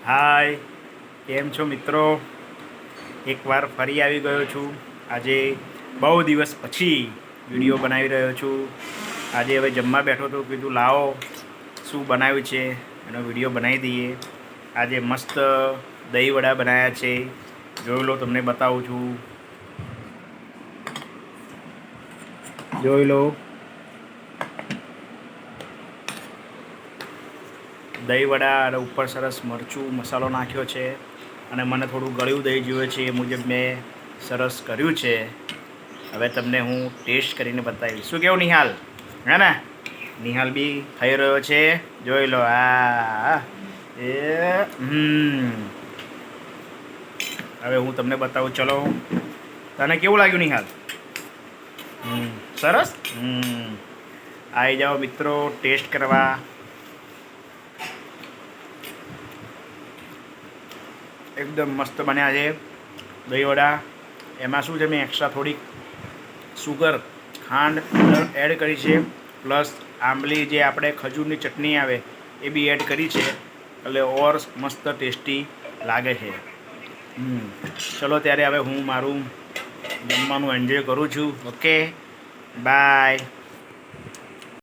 હાય, કેમ છો મિત્રો? એકવાર ફરી આવી ગયો છું. આજે બહુ દિવસ પછી વિડીયો બનાવી રહ્યો છું. આજે હવે જમવા બેઠો તો કીધું લાવો શું બનાવ્યું છે એનો વિડીયો બનાવી દઈએ. આજે મસ્ત દહીં વડા બનાવ્યા છે, જોઈ લો, તમને બતાવું છું. જોઈ લો, દહીં વડા અને ઉપર સરસ મરચું મસાલો નાખ્યો છે અને મને થોડું ગળ્યું દહીં જોઈએ છે એ મુજબ મેં સરસ કર્યું છે. હવે તમને હું ટેસ્ટ કરીને બતાવીશ. શું કેવું નિહાલ? હે ને, નિહાલ બી ખાઈ રહ્યો છે, જોઈ લો. આ એ હવે હું તમને બતાવું. ચલો, તને કેવું લાગ્યું નિહાલ? સરસ. આવી જાઓ મિત્રો ટેસ્ટ કરવા. એકદમ મસ્ત બન્યા છે દહીં વડા. એમાં શું છે, મેં એક્સ્ટ્રા થોડીક સુગર, ખાંડ એડ કરી છે, પ્લસ આંબલી જે આપણે ખજૂરની ચટણી આવે એ બી એડ કરી છે, એટલે ઓર મસ્ત ટેસ્ટી લાગે છે. ચલો ત્યારે હવે હું મારું જમવાનું એન્જોય કરું છું. Okay, by.